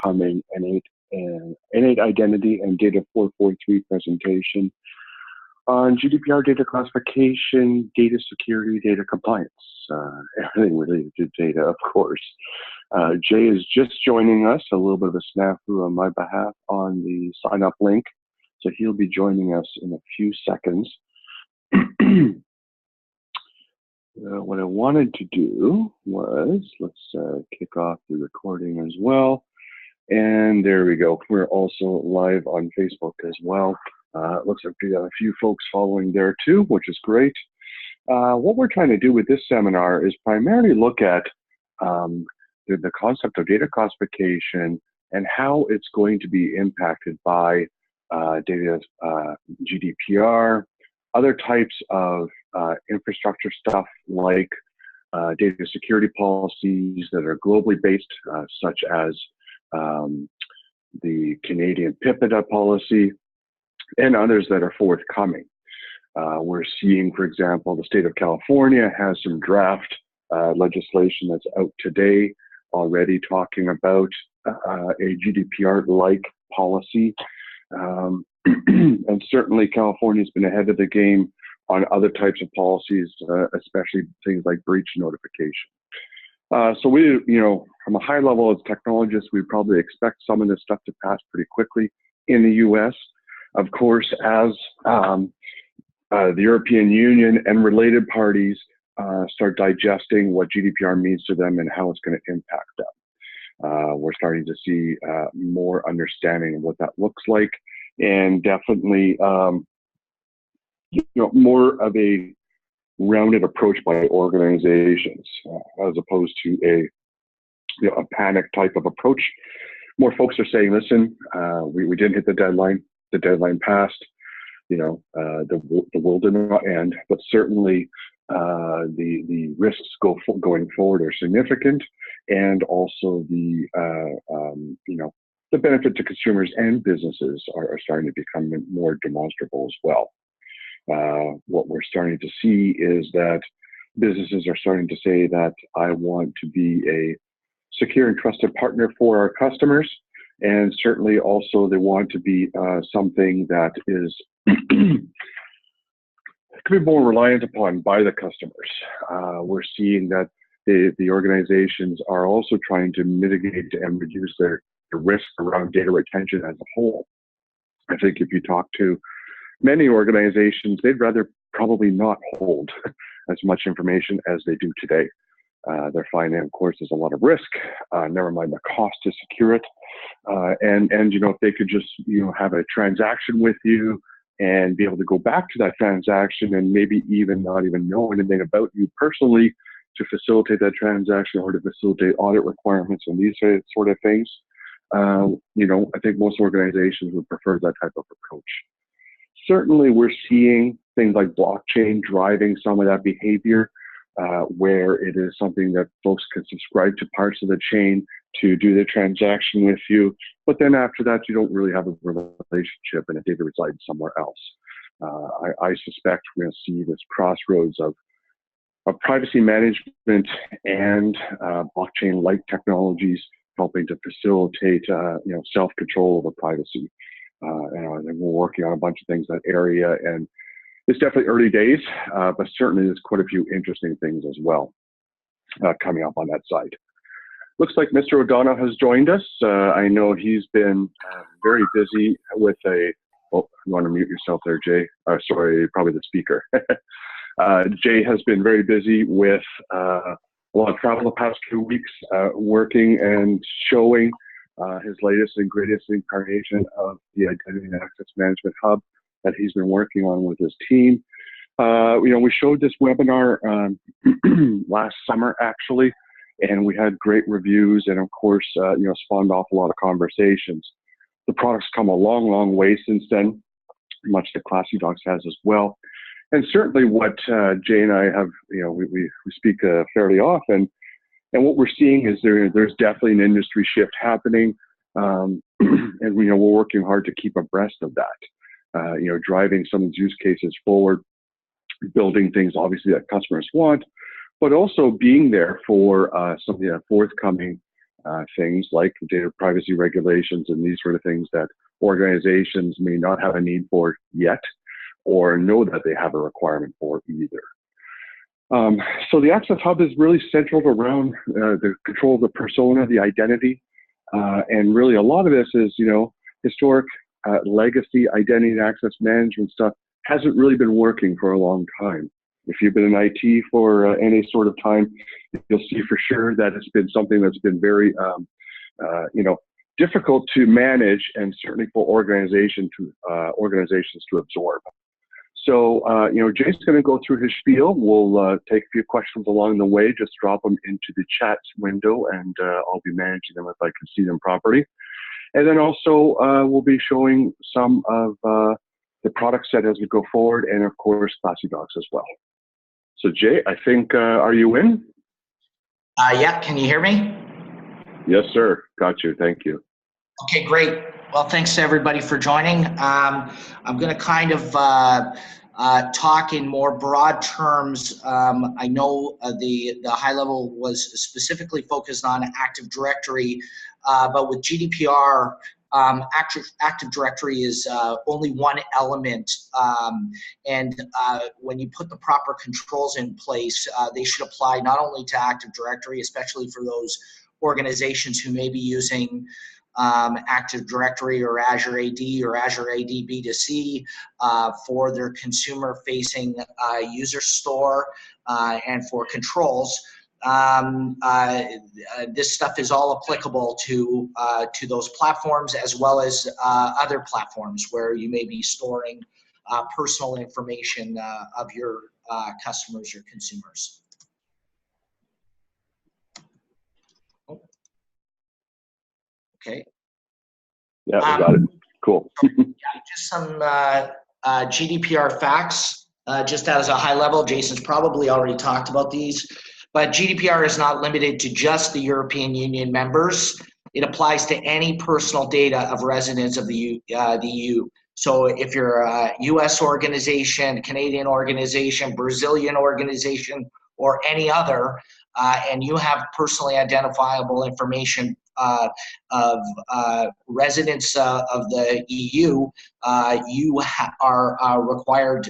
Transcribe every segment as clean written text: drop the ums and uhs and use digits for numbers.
upcoming N8 Identity and Data443 presentation on GDPR data classification, data security, data compliance, everything related to data, of course. Jay is just joining us, a little bit of a snafu on my behalf on the sign up link. So he'll be joining us in a few seconds. What I wanted to do was, let's kick off the recording as well. And there we go. We're also live on Facebook as well. Looks like we got a few folks following there too, which is great. What we're trying to do with this seminar is primarily look at the concept of data classification and how it's going to be impacted by data GDPR, other types of infrastructure stuff like data security policies that are globally based, such as the Canadian PIPEDA policy and others that are forthcoming. We're seeing, for example, the state of California has some draft legislation that's out today already talking about a GDPR-like policy. And certainly California's been ahead of the game on other types of policies, especially things like breach notification. So we, from a high level as technologists, we probably expect some of this stuff to pass pretty quickly in the US. Of course, as the European Union and related parties start digesting what GDPR means to them and how it's going to impact them. We're starting to see more understanding of what that looks like, and definitely more of a rounded approach by organizations as opposed to a panic type of approach. More folks are saying, listen, we didn't hit the deadline passed, the world did not end, but certainly the risks going forward are significant, and also the benefit to consumers and businesses are starting to become more demonstrable as well. What we're starting to see is that businesses are starting to say that I want to be a secure and trusted partner for our customers, and certainly also they want to be something that is could be more reliant upon by the customers. We're seeing that the organizations are also trying to mitigate and reduce the risk around data retention as a whole. I think if you talk to many organizations, they'd rather probably not hold as much information as they do today. They're finding, of course, there's a lot of risk, never mind the cost to secure it. And if they could just, have a transaction with you and be able to go back to that transaction and maybe even not even know anything about you personally to facilitate that transaction or to facilitate audit requirements and these sort of things, I think most organizations would prefer that type of approach. Certainly, we're seeing things like blockchain driving some of that behavior, where it is something that folks can subscribe to parts of the chain to do the transaction with you, but then after that, you don't really have a relationship and the data resides somewhere else. I suspect we're going to see this crossroads of privacy management and blockchain-like technologies helping to facilitate, self-control over privacy. And we're working on a bunch of things in that area, and it's definitely early days, but certainly there's quite a few interesting things as well coming up on that side. Looks like Mr. O'Donnell has joined us. I know he's been very busy with you want to mute yourself there, Jay? Sorry, probably the speaker. Jay has been very busy with a lot of travel the past few weeks, working and showing his latest and greatest incarnation of the Identity and Access Management Hub that he's been working on with his team. We showed this webinar last summer, actually, and we had great reviews and, of course, spawned off a lot of conversations. The product's come a long, long way since then, much like Classy Docs has as well. And certainly what Jay and I have, we speak fairly often, and what we're seeing is there's definitely an industry shift happening, and we're working hard to keep abreast of that. Driving some of these use cases forward, building things obviously that customers want, but also being there for some of the forthcoming things like data privacy regulations and these sort of things that organizations may not have a need for yet, or know that they have a requirement for either. So the Access Hub is really centered around the control of the persona, the identity, and really a lot of this is, historic legacy identity and access management stuff hasn't really been working for a long time. If you've been in IT for any sort of time, you'll see for sure that it's been something that's been very, difficult to manage, and certainly for organizations to absorb. So, Jay's going to go through his spiel. We'll take a few questions along the way. Just drop them into the chat window, and I'll be managing them if I can see them properly. And then also, we'll be showing some of the product set as we go forward, and of course, Classy Docs as well. So, Jay, I think, are you in? Yeah, can you hear me? Yes, sir. Got you. Thank you. Okay, great. Well, thanks to everybody for joining. I'm going to kind of talk in more broad terms. I know the high level was specifically focused on Active Directory, but with GDPR, Active Directory is only one element, and when you put the proper controls in place, they should apply not only to Active Directory, especially for those organizations who may be using Active Directory or Azure AD or Azure AD B2C for their consumer-facing user store and for controls. This stuff is all applicable to those platforms, as well as other platforms where you may be storing personal information of your customers or consumers. Okay. Yeah, we got it. Cool. Just some GDPR facts, just as a high level. Jason's probably already talked about these, but GDPR is not limited to just the European Union members. It applies to any personal data of residents of the EU. So if you're a US organization, Canadian organization, Brazilian organization, or any other, and you have personally identifiable information of residents of the EU, you are required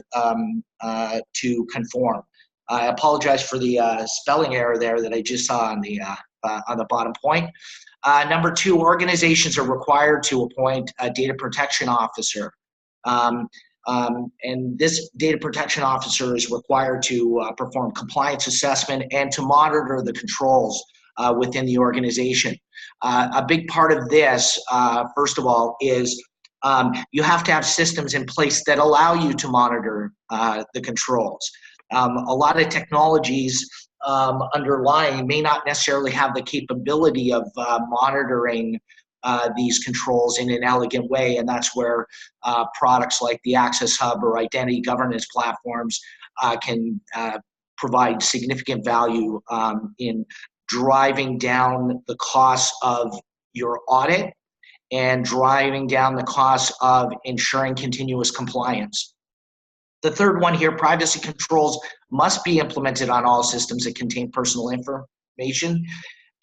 to conform. I apologize for the spelling error there that I just saw on the bottom point. Number two, organizations are required to appoint a data protection officer. And this data protection officer is required to perform compliance assessment and to monitor the controls within the organization. A big part of this, first of all, is you have to have systems in place that allow you to monitor the controls. A lot of technologies underlying may not necessarily have the capability of monitoring these controls in an elegant way, and that's where products like the Access Hub or identity governance platforms can provide significant value in driving down the cost of your audit and driving down the cost of ensuring continuous compliance. The third one here, privacy controls must be implemented on all systems that contain personal information,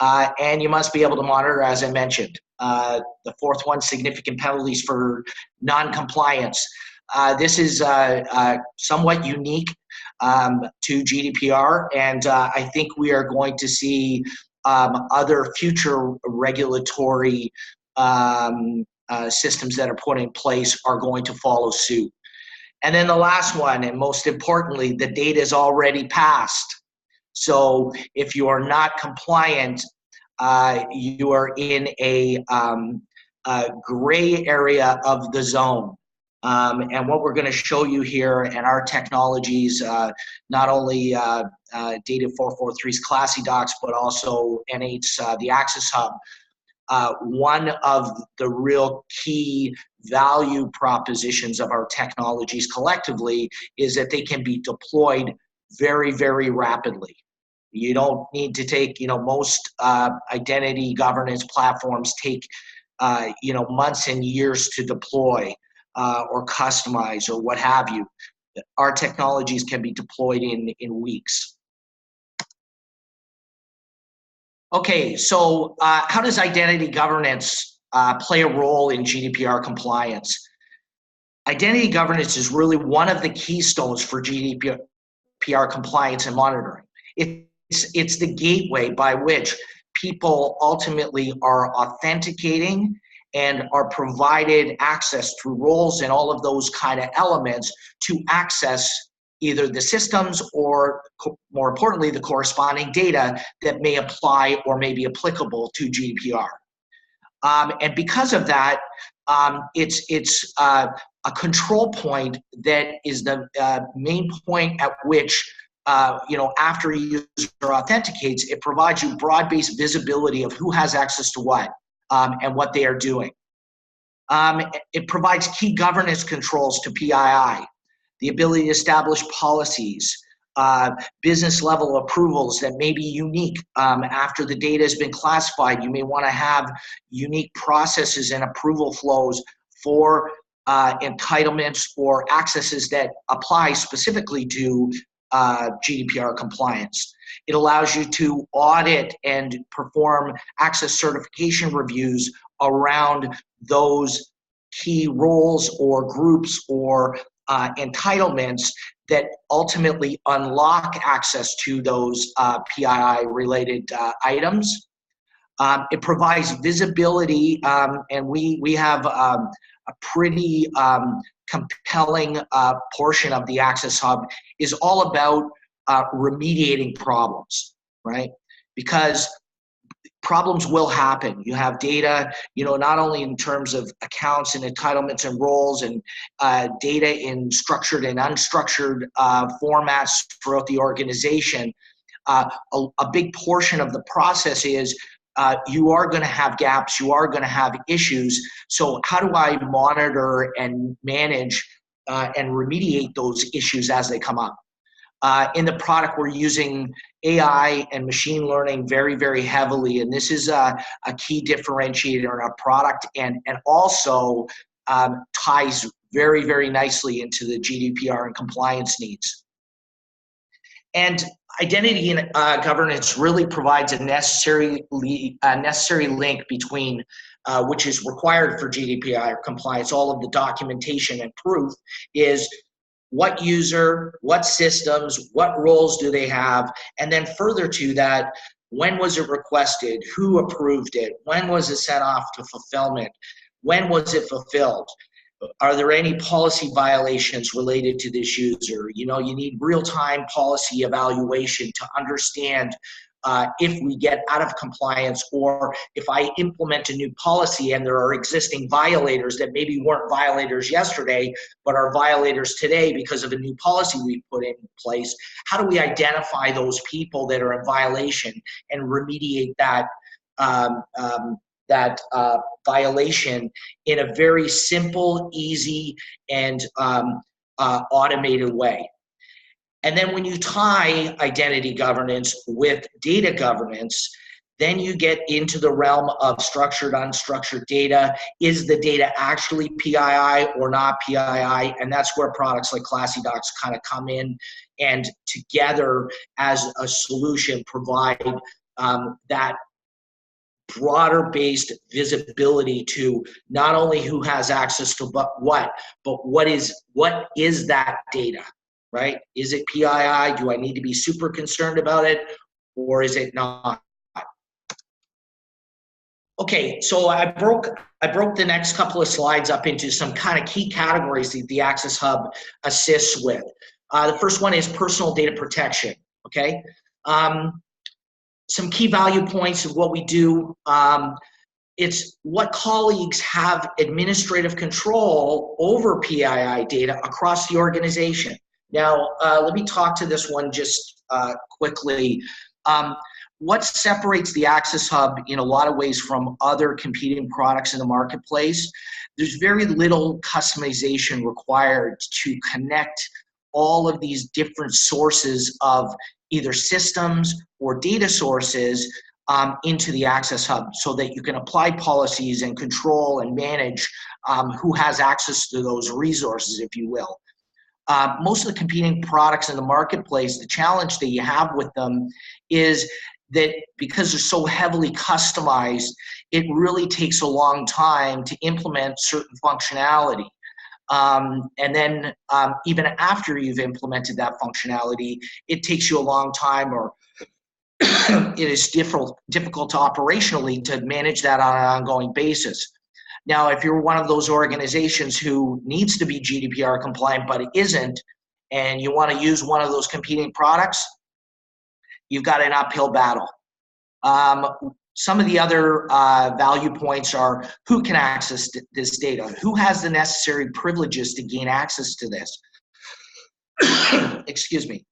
and you must be able to monitor, as I mentioned. The fourth one, significant penalties for non-compliance. This is somewhat unique to GDPR, and I think we are going to see other future regulatory systems that are put in place are going to follow suit. And then the last one, and most importantly, the data is already passed. So if you are not compliant, you are in a gray area of the zone. And what we're going to show you here, and our technologies, not only Data443's Classy Docs, but also N8's the Access Hub, one of the real key value propositions of our technologies collectively is that they can be deployed very, very rapidly. You don't need to take, most identity governance platforms take, months and years to deploy or customize or what have you. Our technologies can be deployed in weeks. Okay, so how does identity governance play a role in GDPR compliance? Identity governance is really one of the keystones for GDPR compliance and monitoring. It's the gateway by which people ultimately are authenticating and are provided access through roles and all of those kind of elements to access either the systems or, more importantly, the corresponding data that may apply or may be applicable to GDPR. And because of that, it's a control point that is the main point at which, after a user authenticates, it provides you broad-based visibility of who has access to what and what they are doing. It provides key governance controls to PII, the ability to establish policies, business level approvals that may be unique after the data has been classified. You may want to have unique processes and approval flows for entitlements or accesses that apply specifically to GDPR compliance. It allows you to audit and perform access certification reviews around those key roles or groups or entitlements that ultimately unlock access to those PII-related items. It provides visibility, and we have a pretty compelling portion of the Access Hub is all about remediating problems, right? Because problems will happen. You have data, not only in terms of accounts and entitlements and roles and data in structured and unstructured formats throughout the organization. A big portion of the process is you are going to have gaps, you are going to have issues. So how do I monitor and manage and remediate those issues as they come up? In the product, we're using AI and machine learning very, very heavily, and this is a key differentiator in our product, and also ties very, very nicely into the GDPR and compliance needs. And identity and governance really provides a necessary link between which is required for GDPR compliance. All of the documentation and proof is what user, what systems, what roles do they have, and then further to that, when was it requested, who approved it, when was it sent off to fulfillment, when was it fulfilled, are there any policy violations related to this user? You need real-time policy evaluation to understand if we get out of compliance, or if I implement a new policy and there are existing violators that maybe weren't violators yesterday but are violators today because of a new policy we put in place. How do we identify those people that are in violation and remediate that violation in a very simple, easy, and automated way? And then when you tie identity governance with data governance, then you get into the realm of structured, unstructured data. Is the data actually PII or not PII? And that's where products like ClassyDocs kind of come in, and together as a solution provide that broader-based visibility to not only who has access to but what is that data? Right? Is it PII? Do I need to be super concerned about it, or is it not? Okay, so I broke the next couple of slides up into some kind of key categories that the Access Hub assists with. The first one is personal data protection. Okay, some key value points of what we do. It's what colleagues have administrative control over PII data across the organization. Now, let me talk to this one just quickly. What separates the Access Hub in a lot of ways from other competing products in the marketplace? There's very little customization required to connect all of these different sources of either systems or data sources into the Access Hub, so that you can apply policies and control and manage who has access to those resources, if you will. Most of the competing products in the marketplace, the challenge that you have with them is that because they're so heavily customized, it really takes a long time to implement certain functionality. And then even after you've implemented that functionality, it takes you a long time, or it is difficult to operationally to manage that on an ongoing basis. Now, if you're one of those organizations who needs to be GDPR compliant but it isn't, and you want to use one of those competing products, you've got an uphill battle. Some of the other value points are who can access this data, who has the necessary privileges to gain access to this, excuse me,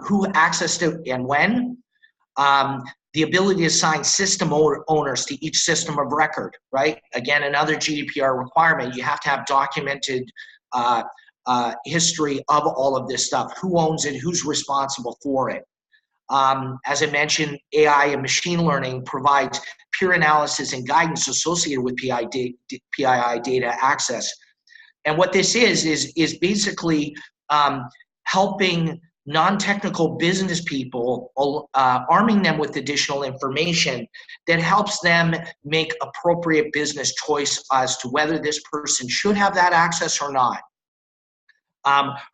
who accessed it and when, the ability to assign system owners to each system of record, right? Again, another GDPR requirement, you have to have documented history of all of this stuff, who owns it, who's responsible for it. As I mentioned, AI and machine learning provides peer analysis and guidance associated with PII data access. And what this is basically helping non-technical business people, arming them with additional information that helps them make appropriate business choice as to whether this person should have that access or not.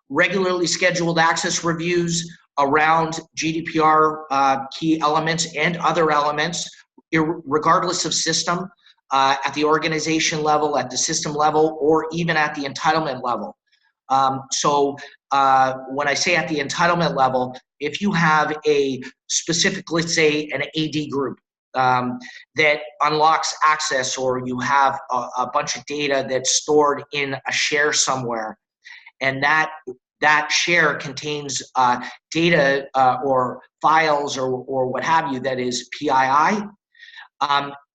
Regularly scheduled access reviews around GDPR key elements and other elements, regardless of system, at the organization level, at the system level, or even at the entitlement level. So when I say at the entitlement level, if you have a specific, let's say an AD group that unlocks access, or you have a bunch of data that's stored in a share somewhere, and that share contains data or files or what have you that is PII,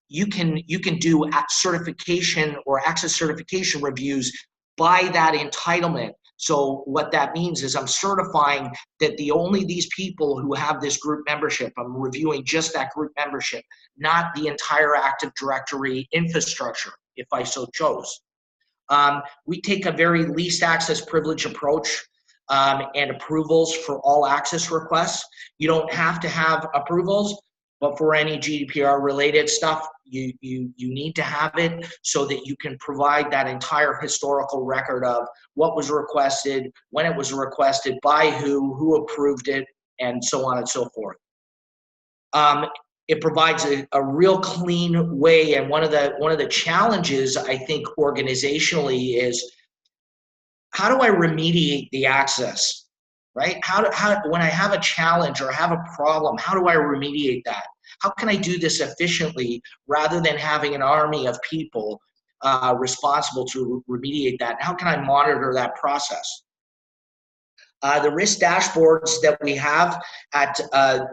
you can do certification or access certification reviews by that entitlement. So what that means is I'm certifying that only these people who have this group membership, I'm reviewing just that group membership, not the entire Active Directory infrastructure, if I so chose. We take a very least access privilege approach and approvals for all access requests. You don't have to have approvals, but for any GDPR related stuff, you need to have it so that you can provide that entire historical record of what was requested, when it was requested, by who approved it, and so on and so forth. It provides a real clean way, and one of the challenges I think organizationally is, how do I remediate the access? Right? How when I have a challenge or have a problem, how do I remediate that? How can I do this efficiently rather than having an army of people responsible to remediate that? How can I monitor that process? The risk dashboards that we have at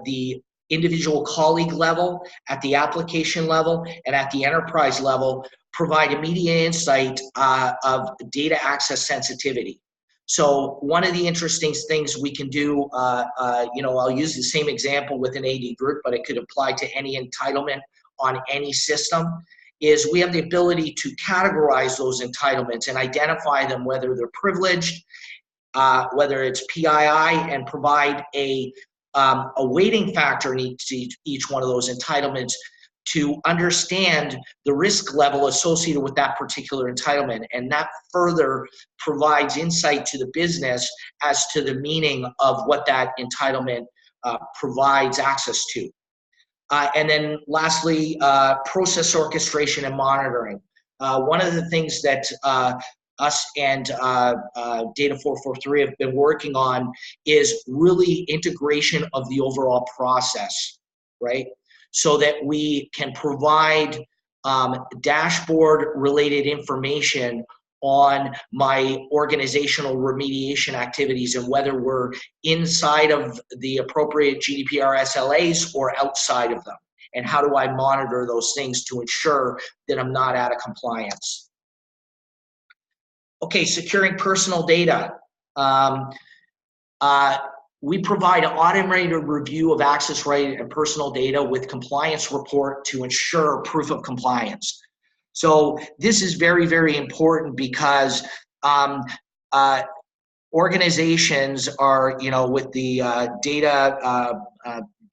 the individual colleague level, at the application level, and at the enterprise level provide immediate insight of data access sensitivity. So one of the interesting things we can do, I'll use the same example with an AD group, but it could apply to any entitlement on any system, is we have the ability to categorize those entitlements and identify them, whether they're privileged, whether it's PII, and provide a weighting factor in each one of those entitlements to understand the risk level associated with that particular entitlement. And that further provides insight to the business as to the meaning of what that entitlement provides access to. And then lastly, process orchestration and monitoring. One of the things that us and Data443 have been working on is really integration of the overall process, right? So that we can provide dashboard-related information on my organizational remediation activities and whether we're inside of the appropriate GDPR SLAs or outside of them. And how do I monitor those things to ensure that I'm not out of compliance? Okay, securing personal data. We provide an automated review of access right and personal data with compliance report to ensure proof of compliance. So this is very, very important because organizations are, with the data,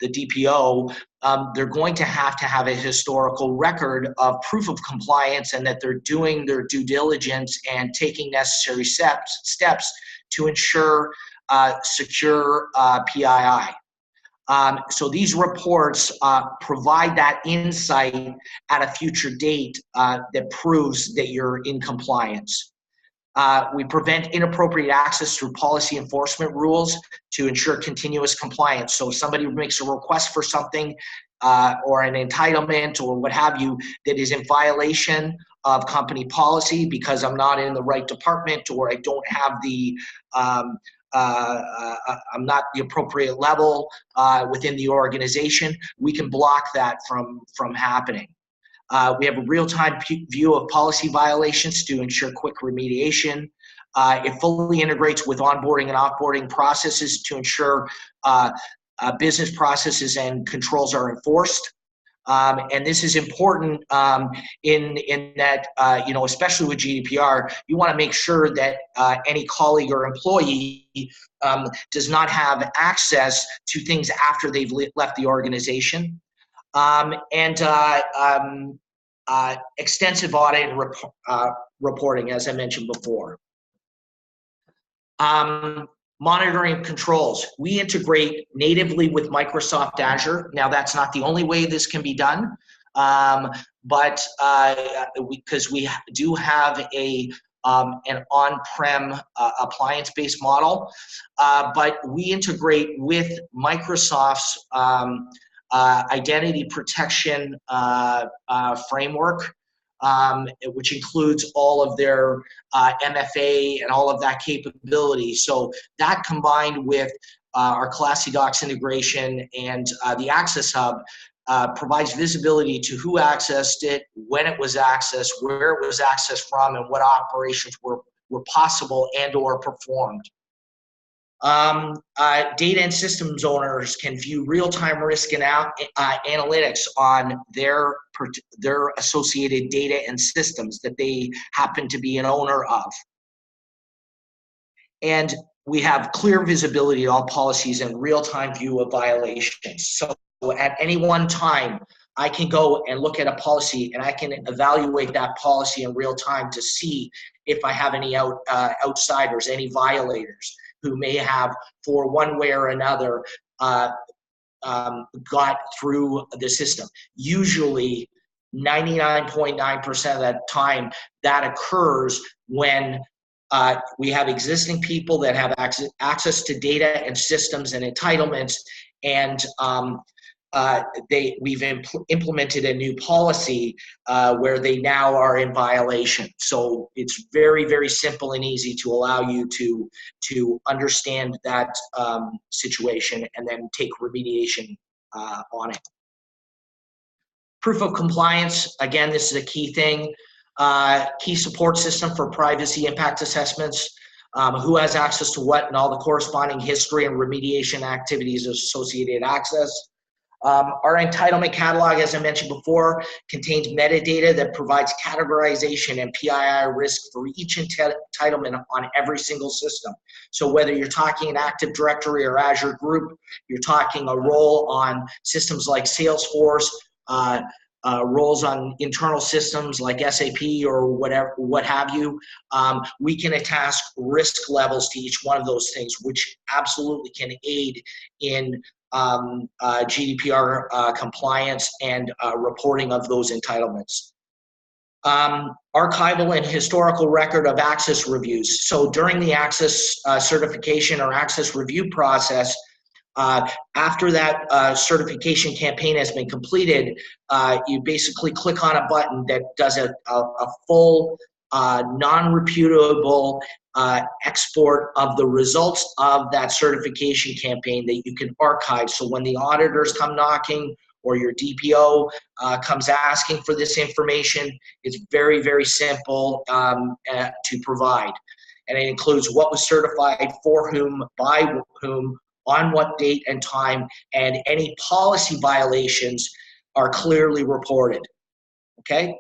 the DPO, they're going to have a historical record of proof of compliance, and that they're doing their due diligence and taking necessary steps to ensure secure PII. So these reports provide that insight at a future date that proves that you're in compliance. We prevent inappropriate access through policy enforcement rules to ensure continuous compliance. So if somebody makes a request for something or an entitlement or what have you that is in violation of company policy because I'm not in the right department or I don't have the I'm not the appropriate level within the organization, we can block that from happening. We have a real-time view of policy violations to ensure quick remediation. It fully integrates with onboarding and offboarding processes to ensure business processes and controls are enforced. And this is important in that, especially with GDPR, you want to make sure that any colleague or employee does not have access to things after they've left the organization. Extensive audit and reporting, as I mentioned before. Monitoring controls. We integrate natively with Microsoft Azure. Now, that's not the only way this can be done, but because we do have an on-prem appliance-based model, but we integrate with Microsoft's identity protection framework, which includes all of their MFA and all of that capability. So that combined with our Classy Docs integration and the Access Hub provides visibility to who accessed it, when it was accessed, where it was accessed from, and what operations were possible and or performed. Data and systems owners can view real-time risk and analytics on their associated data and systems that they happen to be an owner of. And we have clear visibility to all policies and real-time view of violations. So at any one time, I can go and look at a policy and I can evaluate that policy in real time to see if I have any outsiders, any violators who may have, for one way or another, got through the system. Usually, 99.9% of that time, that occurs when we have existing people that have access to data and systems and entitlements, and we've implemented a new policy where they now are in violation. So it's very, very simple and easy to allow you to understand that situation and then take remediation on it. Proof of compliance, again, this is a key thing. Key support system for privacy impact assessments. Who has access to what and all the corresponding history and remediation activities of associated access. Our entitlement catalog, as I mentioned before, contains metadata that provides categorization and PII risk for each entitlement on every single system. So whether you're talking an Active Directory or Azure Group, you're talking a role on systems like Salesforce, roles on internal systems like SAP or whatever, what have you, we can attach risk levels to each one of those things, which absolutely can aid in GDPR compliance and reporting of those entitlements. Archival and historical record of access reviews. So during the access certification or access review process, after that certification campaign has been completed, you basically click on a button that does a full non-reputable export of the results of that certification campaign that you can archive. So when the auditors come knocking or your DPO comes asking for this information, it's very, very simple to provide. And it includes what was certified, for whom, by whom, on what date and time, and any policy violations are clearly reported. Okay?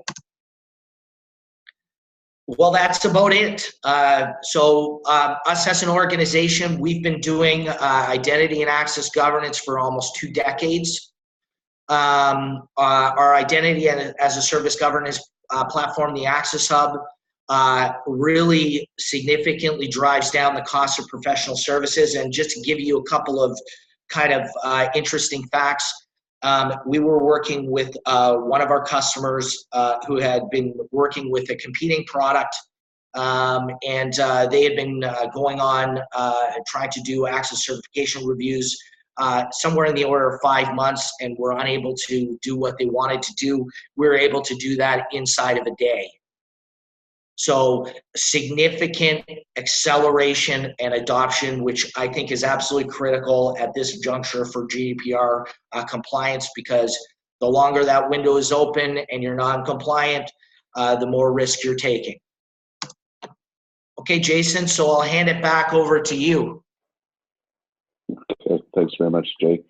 Well, that's about it. Us as an organization, we've been doing identity and access governance for almost 2 decades. Our identity as a service governance platform, the Access Hub, really significantly drives down the cost of professional services. And just to give you a couple of kind of interesting facts, we were working with one of our customers who had been working with a competing product, and they had been going on trying to do access certification reviews somewhere in the order of 5 months, and were unable to do what they wanted to do. We were able to do that inside of a day. So significant acceleration and adoption, which I think is absolutely critical at this juncture for GDPR compliance, because the longer that window is open and you're non-compliant, the more risk you're taking. Okay, Jason, so I'll hand it back over to you. Okay, thanks very much, Jay.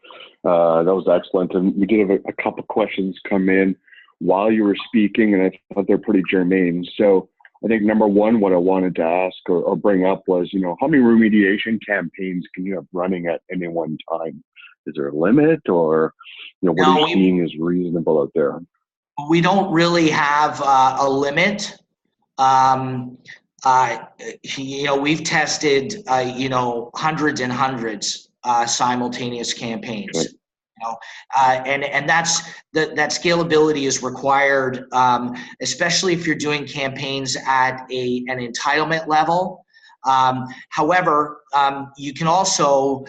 That was excellent. And we did have a couple questions come in while you were speaking, and I thought they're pretty germane. So I think number one, what I wanted to ask or bring up was, how many remediation campaigns can you have running at any one time? Is there a limit, or what are you seeing is reasonable out there? We don't really have a limit. We've tested, hundreds and hundreds simultaneous campaigns. Okay. And that scalability is required, especially if you're doing campaigns at an entitlement level. However, you can also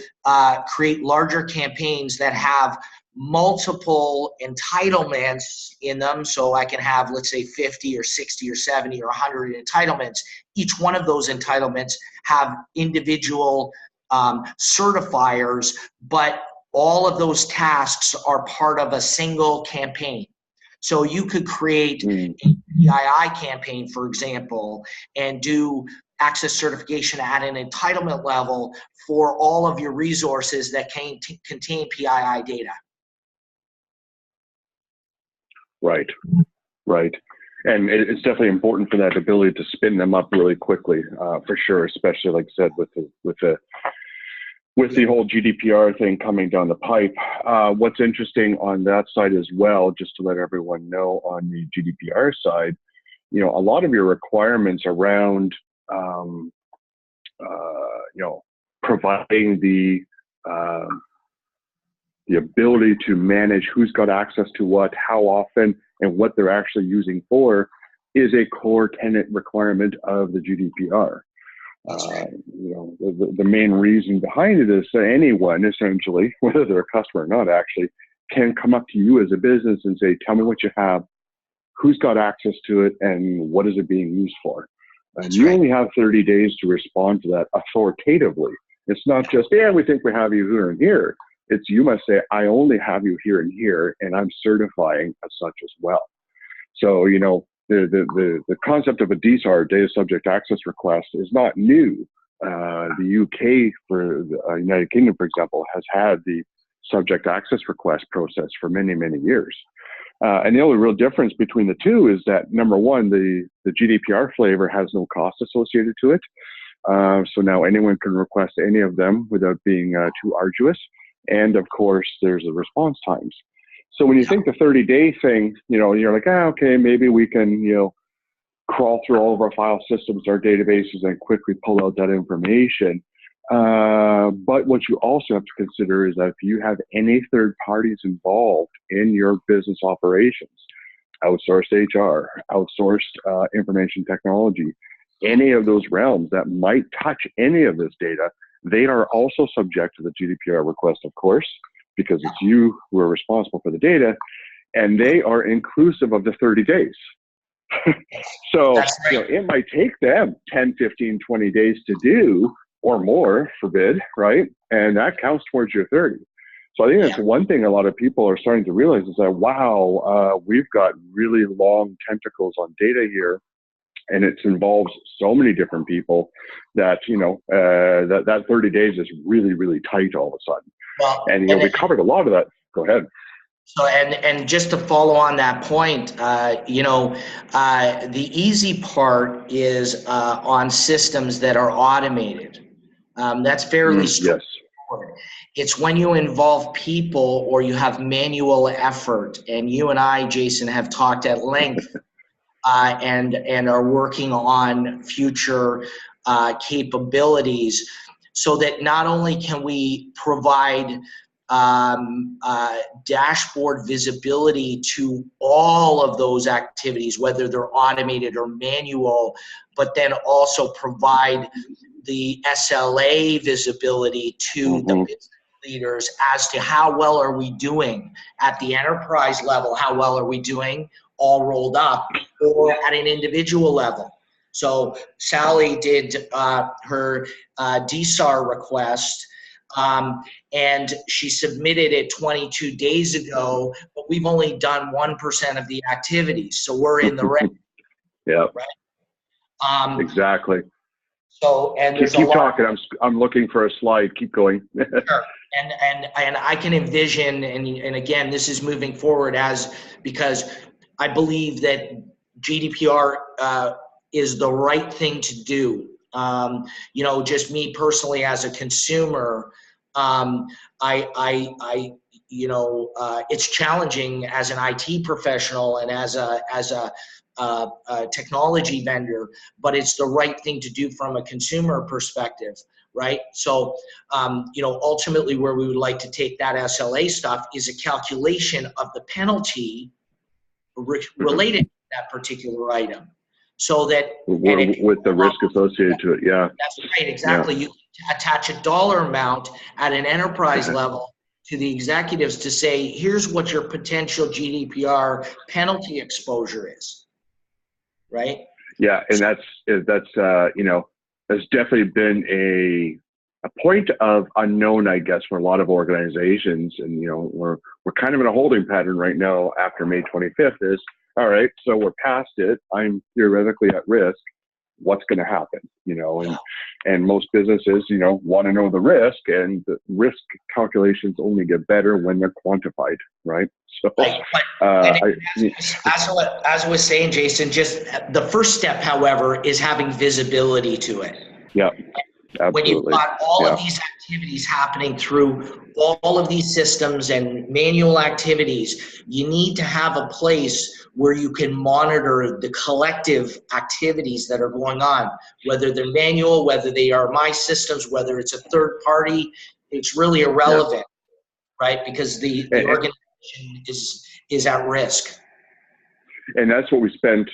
create larger campaigns that have multiple entitlements in them. So I can have, let's say, 50 or 60 or 70 or 100 entitlements. Each one of those entitlements have individual certifiers, but all of those tasks are part of a single campaign. So you could create a PII campaign, for example, and do access certification at an entitlement level for all of your resources that contain PII data. Right. And it's definitely important for that ability to spin them up really quickly, for sure, especially, like I said, with the whole GDPR thing coming down the pipe. What's interesting on that side as well, just to let everyone know on the GDPR side, a lot of your requirements around, providing the ability to manage who's got access to what, how often, and what they're actually using for is a core tenet requirement of the GDPR. The main reason behind it is that anyone, essentially, whether they're a customer or not, actually can come up to you as a business and say, tell me what you have, who's got access to it, and what is it being used for. And you only have 30 days to respond to that authoritatively. It's not just, we think we have you here and here. It's, you must say, I only have you here and here, and I'm certifying as such as well. So, the concept of a DSAR, data subject access request, is not new. The UK, for the United Kingdom, for example, has had the subject access request process for many, many years. And the only real difference between the two is that, number one, the GDPR flavor has no cost associated to it. So now anyone can request any of them without being too arduous. And of course, there's the response times. So when you think the 30-day thing, you're like, okay, maybe we can, crawl through all of our file systems, our databases, and quickly pull out that information. But what you also have to consider is that if you have any third parties involved in your business operations, outsourced HR, outsourced information technology, any of those realms that might touch any of this data, they are also subject to the GDPR request, of course, because it's you who are responsible for the data, and they are inclusive of the 30 days. So it might take them 10, 15, 20 days to do, or more, forbid, right? And that counts towards your 30. So I think that's one thing a lot of people are starting to realize is that, wow, we've got really long tentacles on data here, and it involves so many different people that, that 30 days is really, really tight all of a sudden. Well, and we covered a lot of that. Go ahead. So, and just to follow on that point, the easy part is on systems that are automated. That's fairly straightforward. It's when you involve people or you have manual effort. And you and I, Jason, have talked at length and are working on future capabilities so that not only can we provide dashboard visibility to all of those activities, whether they're automated or manual, but then also provide the SLA visibility to the business leaders as to how well are we doing at the enterprise level, how well are we doing all rolled up, or at an individual level. So Sally did her DSAR request, and she submitted it 22 days ago, but we've only done 1% of the activities, so we're in the red. Yeah. Right. Exactly. So, and there's keep a lot. talking. I'm looking for a slide. Keep going. Sure. And I can envision, and again, this is moving forward because I believe that GDPR is the right thing to do. Just me personally as a consumer, it's challenging as an IT professional and as a technology vendor, but it's the right thing to do from a consumer perspective, right? So, ultimately where we would like to take that SLA stuff is a calculation of the penalty related to that particular item. So that with the risk associated to it, yeah. That's right, exactly. Yeah. You attach a dollar amount at an enterprise level to the executives to say, here's what your potential GDPR penalty exposure is, right? Yeah, and that's definitely been a point of unknown, I guess, for a lot of organizations, and we're kind of in a holding pattern right now after May 25th. Is all right, so we're past it. I'm theoretically at risk. What's going to happen? And most businesses, want to know the risk, and the risk calculations only get better when they're quantified, right? So, as I was saying, Jason, just the first step, however, is having visibility to it. Yeah. Absolutely. When you've got all of these activities happening through all of these systems and manual activities, you need to have a place where you can monitor the collective activities that are going on, whether they're manual, whether they are my systems, whether it's a third party. It's really irrelevant, right? Because the organization is at risk. And that's what we spent,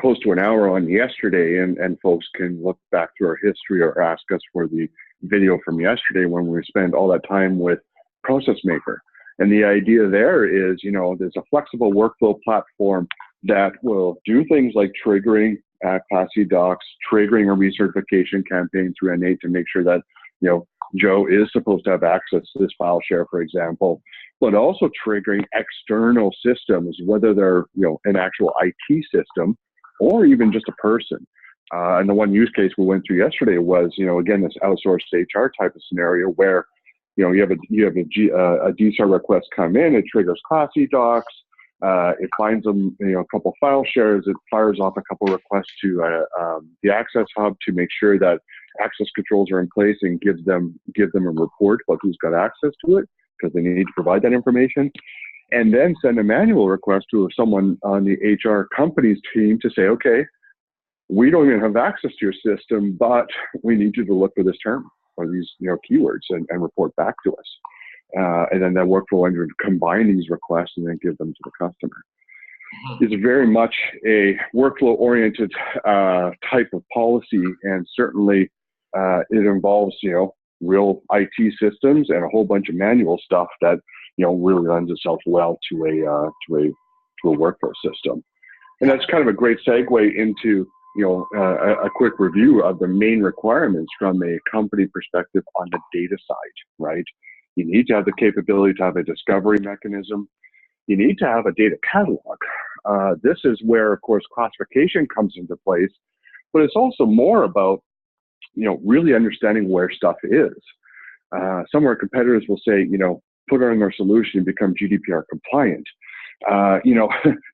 close to an hour on yesterday, and folks can look back through our history or ask us for the video from yesterday when we spent all that time with Process Maker. And the idea there is, there's a flexible workflow platform that will do things like triggering Class C docs, triggering a recertification campaign through N8 to make sure that, Joe is supposed to have access to this file share, for example, but also triggering external systems, whether they're, an actual IT system or even just a person. And the one use case we went through yesterday was, again, this outsourced HR type of scenario where, you have a DSAR request come in, it triggers Class C docs, it finds them, a couple file shares, it fires off a couple requests to the Access Hub to make sure that access controls are in place, and give them a report about who's got access to it, because they need to provide that information, and then send a manual request to someone on the HR company's team to say, okay, we don't even have access to your system, but we need you to look for this term or these keywords and report back to us. And then that workflow engine combine these requests and then give them to the customer. It's very much a workflow-oriented type of policy, and certainly it involves real IT systems and a whole bunch of manual stuff that really lends itself well to a workflow system. And that's kind of a great segue into a quick review of the main requirements from a company perspective on the data side, right? You need to have the capability to have a discovery mechanism. You need to have a data catalog. This is where, of course, classification comes into place, but it's also more about, really understanding where stuff is. Some of our competitors will say, put on our solution and become GDPR compliant.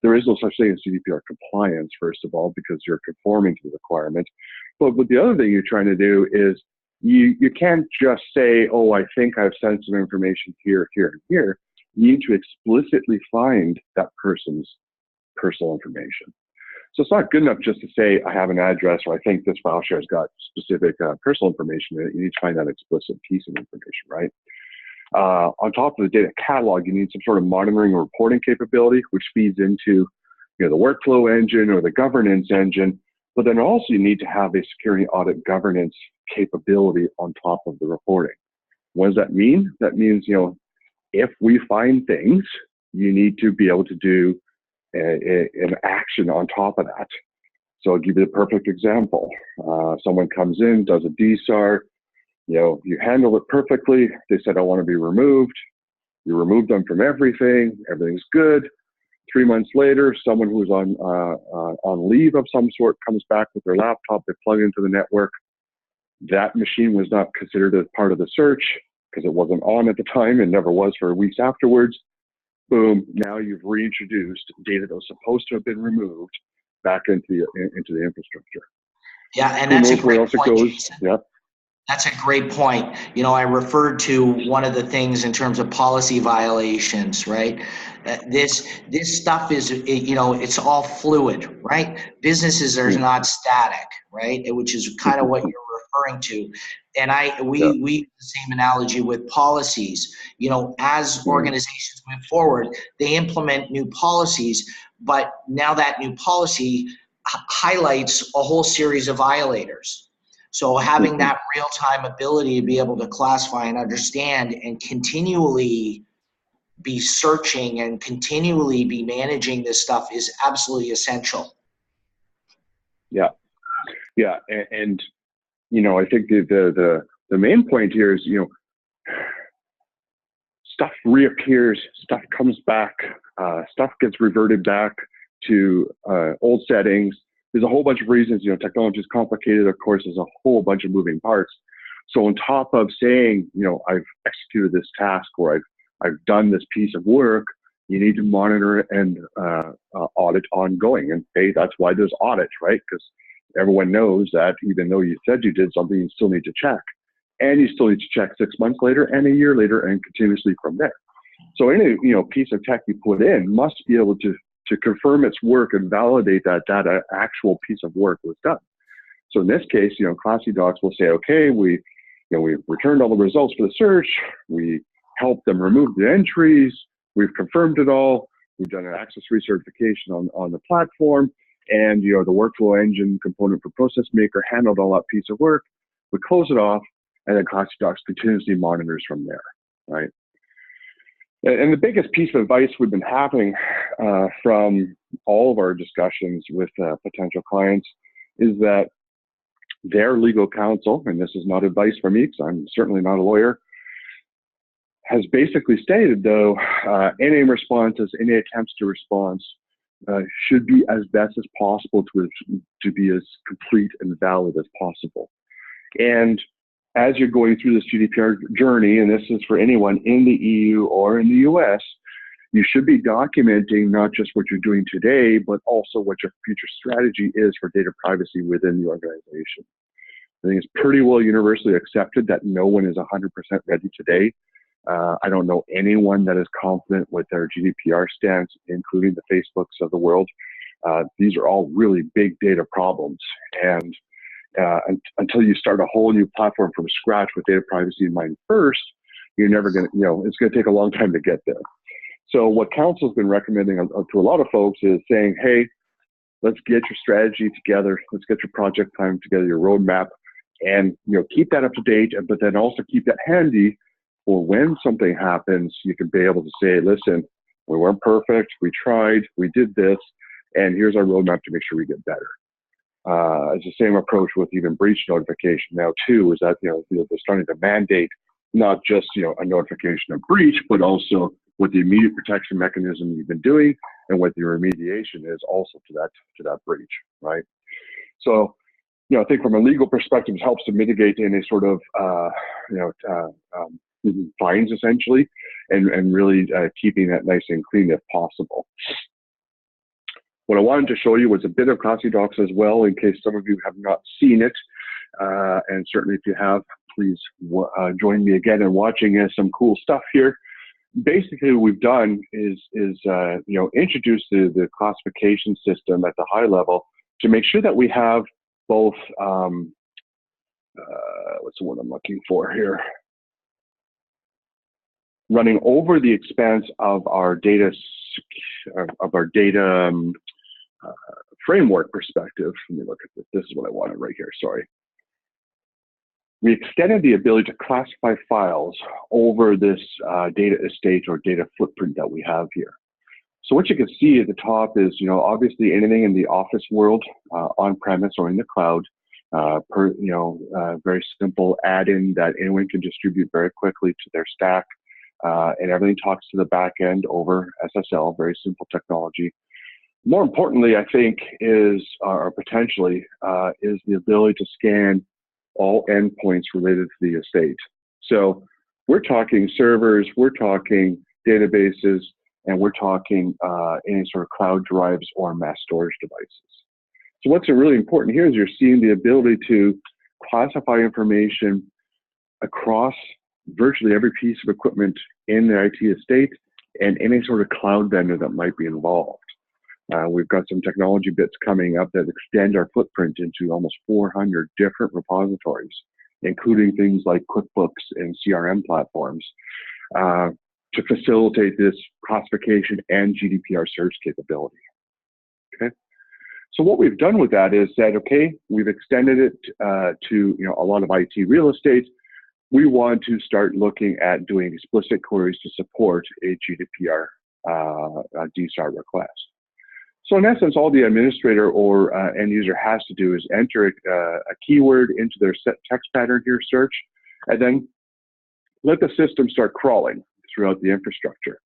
There is no such thing as GDPR compliance, first of all, because you're conforming to the requirement. But the other thing you're trying to do is you can't just say, oh, I think I have sensitive information here, here, and here. You need to explicitly find that person's personal information. So it's not good enough just to say, I have an address, or I think this file share has got specific personal information in it. You need to find that explicit piece of information, right? On top of the data catalog, you need some sort of monitoring or reporting capability, which feeds into the workflow engine or the governance engine. But then also you need to have a security audit governance capability on top of the reporting. What does that mean? That means, if we find things, you need to be able to do an action on top of that. So I'll give you the perfect example. Someone comes in, does a DSAR, you handle it perfectly. They said, I want to be removed. You remove them from everything. Everything's good. 3 months later, someone who's on leave of some sort comes back with their laptop. They plug into the network. That machine was not considered as part of the search because it wasn't on at the time and never was for weeks afterwards. Boom, now you've reintroduced data that was supposed to have been removed back into the infrastructure. Yeah, and that's a great point, Jason. Yeah. That's a great point. I referred to one of the things in terms of policy violations, right? This stuff is, it's all fluid, right? Businesses are not static, right? Which is kind of what you're referring to. And we use the same analogy with policies. As organizations move forward, they implement new policies, but now that new policy highlights a whole series of violators. So having that real-time ability to be able to classify and understand and continually be searching and continually be managing this stuff is absolutely essential. Yeah. And I think the main point here is, stuff reappears, stuff comes back, stuff gets reverted back to old settings. There's a whole bunch of reasons, technology is complicated. Of course, there's a whole bunch of moving parts. So on top of saying, I've executed this task or I've done this piece of work, you need to monitor and audit ongoing. And hey, that's why there's audits, right? Because everyone knows that even though you said you did something, you still need to check. And you still need to check 6 months later and a year later and continuously from there. So any piece of tech you put in must be able to confirm its work and validate that that actual piece of work was done. So in this case, Classy Docs will say, okay, we returned all the results for the search, we helped them remove the entries, we've confirmed it all, we've done an access recertification on the platform, and the workflow engine component for Process Maker handled all that piece of work. We close it off, and then Classy Docs continuously monitors from there, right? And the biggest piece of advice we've been having from all of our discussions with potential clients is that their legal counsel, and this is not advice from me because I'm certainly not a lawyer, has basically stated, though, any responses, any attempts to respond should be as best as possible to be as complete and valid as possible. And as you're going through this GDPR journey, and this is for anyone in the EU or in the US, you should be documenting not just what you're doing today, but also what your future strategy is for data privacy within the organization. I think it's pretty well universally accepted that no one is 100% ready today. I don't know anyone that is confident with their GDPR stance, including the Facebooks of the world. These are all really big data problems. And until you start a whole new platform from scratch with data privacy in mind first, you're never going to, it's going to take a long time to get there. So what council's been recommending to a lot of folks is saying, hey, let's get your strategy together. Let's get your project plan together, your roadmap, and keep that up to date, but then also keep that handy for when something happens, you can be able to say, listen, we weren't perfect, we tried, we did this, and here's our roadmap to make sure we get better. It's the same approach with even breach notification now too, is that they're starting to mandate not just a notification of breach, but also what the immediate protection mechanism you've been doing and what the remediation is also to that breach, right? So, I think from a legal perspective, it helps to mitigate any sort of fines essentially, and really keeping that nice and clean if possible. What I wanted to show you was a bit of Classy Docs as well, in case some of you have not seen it. And certainly if you have, please join me again in watching some cool stuff here. Basically, what we've done is introduce the classification system at the high level to make sure that we have both, what's the word I'm looking for here? Running over the expanse of our data, framework perspective. Let me look at this. This is what I wanted right here, sorry. We extended the ability to classify files over this data estate or data footprint that we have here. So what you can see at the top is, obviously anything in the office world, on-premise or in the cloud, very simple add-in that anyone can distribute very quickly to their stack, and everything talks to the back end over SSL, very simple technology. More importantly, I think, is the ability to scan all endpoints related to the estate. So we're talking servers, we're talking databases, and we're talking any sort of cloud drives or mass storage devices. So what's really important here is you're seeing the ability to classify information across virtually every piece of equipment in the IT estate and any sort of cloud vendor that might be involved. We've got some technology bits coming up that extend our footprint into almost 400 different repositories, including things like QuickBooks and CRM platforms, to facilitate this classification and GDPR search capability. Okay. So what we've done with that is said, okay, we've extended it to a lot of IT real estate. We want to start looking at doing explicit queries to support a GDPR DSAR request. So in essence, all the administrator or end user has to do is enter a keyword into their set text pattern here, search, and then let the system start crawling throughout the infrastructure.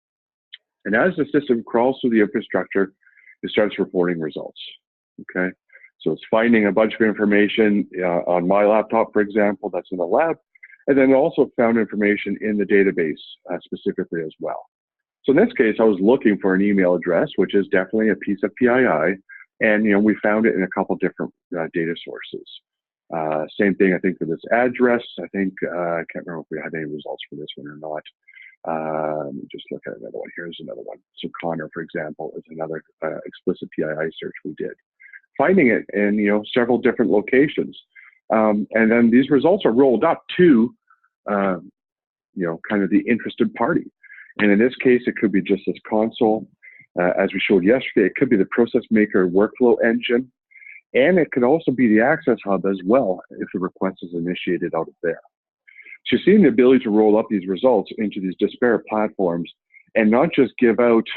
And as the system crawls through the infrastructure, it starts reporting results, okay? So it's finding a bunch of information on my laptop, for example, that's in the lab, and then also found information in the database specifically as well. So in this case, I was looking for an email address, which is definitely a piece of PII, and we found it in a couple different data sources. Same thing, I think, for this address. I think I can't remember if we had any results for this one or not. Let me just look at another one. Here's another one. So Connor, for example, is another explicit PII search we did, finding it in several different locations, and then these results are rolled up to kind of the interested party. And in this case, it could be just this console. As we showed yesterday, it could be the process maker workflow engine. And it could also be the access hub as well if the request is initiated out of there. So you're seeing the ability to roll up these results into these disparate platforms and not just give out,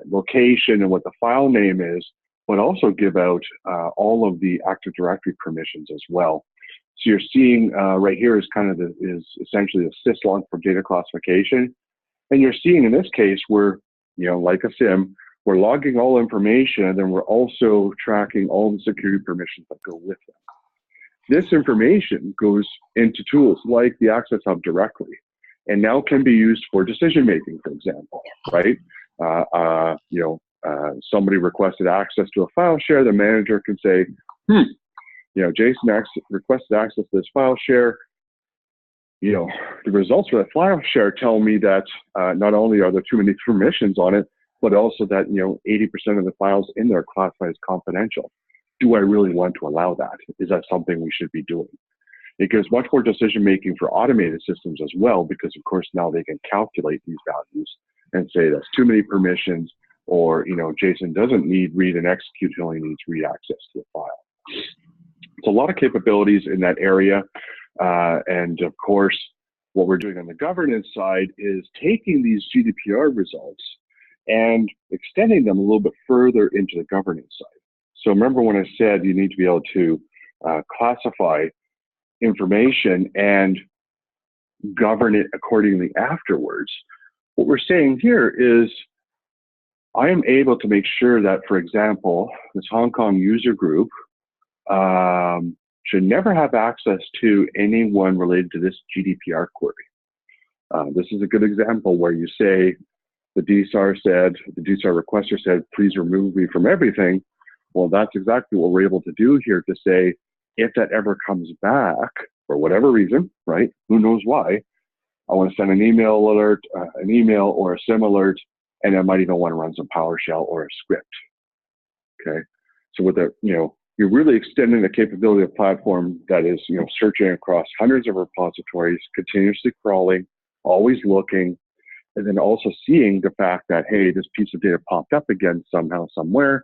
location and what the file name is, but also give out all of the Active Directory permissions as well. So you're seeing right here is kind of is essentially a syslog for data classification. And you're seeing in this case, we're, like a SIM, we're logging all information, and then we're also tracking all the security permissions that go with them. This information goes into tools like the Access Hub directly, and now can be used for decision-making, for example, right? Somebody requested access to a file share, the manager can say, Jason requested access to this file share. The results for that file share tell me that not only are there too many permissions on it, but also that 80% of the files in there are classified as confidential. Do I really want to allow that? Is that something we should be doing? It gives much more decision making for automated systems as well, because of course now they can calculate these values and say that's too many permissions, or Jason doesn't need read and execute, he only needs read access to the file. So a lot of capabilities in that area. And of course, what we're doing on the governance side is taking these GDPR results and extending them a little bit further into the governance side. So remember when I said you need to be able to classify information and govern it accordingly afterwards. What we're saying here is I am able to make sure that, for example, this Hong Kong user group should never have access to anyone related to this GDPR query. This is a good example where you say the DSAR requester said, please remove me from everything. Well, that's exactly what we're able to do here to say, if that ever comes back, for whatever reason, right? Who knows why? I want to send an email alert, an email or a sim alert, and I might even want to run some PowerShell or a script. Okay, so with the, you're really extending the capability of the platform that is, searching across hundreds of repositories, continuously crawling, always looking, and then also seeing the fact that, hey, this piece of data popped up again somehow, somewhere.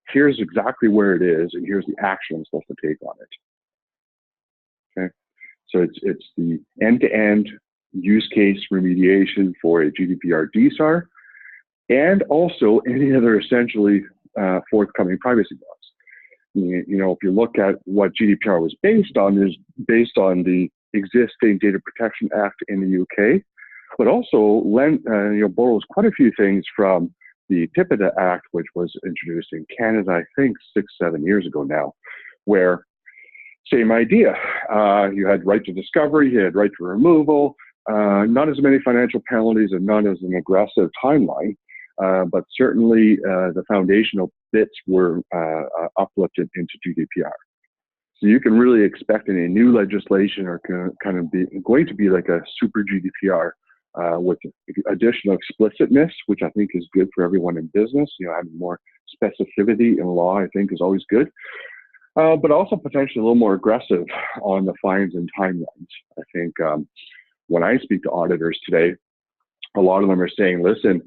Here's exactly where it is, and here's the action I'm supposed to take on it. Okay, so it's the end-to-end use case remediation for a GDPR DSAR, and also any other essentially forthcoming privacy laws. If you look at what GDPR was based on, is based on the existing Data Protection Act in the UK, but also borrows quite a few things from the TIPEDA Act, which was introduced in Canada, I think 6-7 years ago now, where same idea. You had right to discovery, you had right to removal, not as many financial penalties and not as an aggressive timeline, but certainly the foundational bits were uplifted into GDPR. So you can really expect any new legislation or kind of going to be like a super GDPR with additional explicitness, which I think is good for everyone in business. Having more specificity in law, I think, is always good. But also potentially a little more aggressive on the fines and timelines. I think when I speak to auditors today, a lot of them are saying, listen,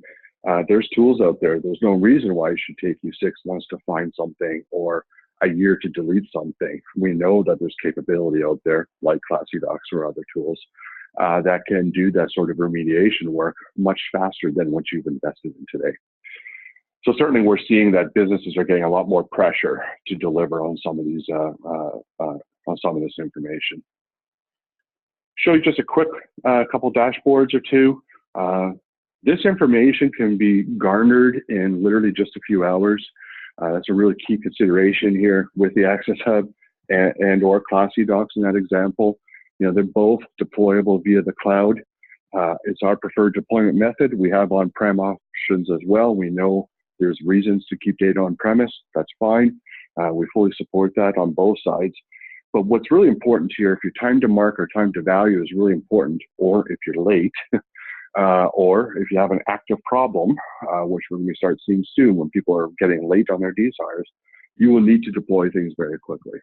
there's tools out there. There's no reason why it should take you 6 months to find something or a year to delete something. We know that there's capability out there, like ClassyDocs or other tools, that can do that sort of remediation work much faster than what you've invested in today. So certainly we're seeing that businesses are getting a lot more pressure to deliver on some of these, on some of this information. Show you just a quick couple dashboards or two. This information can be garnered in literally just a few hours. That's a really key consideration here with the Access Hub and or ClassyDocs in that example. They're both deployable via the cloud. It's our preferred deployment method. We have on-prem options as well. We know there's reasons to keep data on-premise. That's fine. We fully support that on both sides. But what's really important here, if your time to mark or time to value is really important, or if you're late, or if you have an active problem, which we're going to start seeing soon when people are getting late on their DSARs, you will need to deploy things very quickly.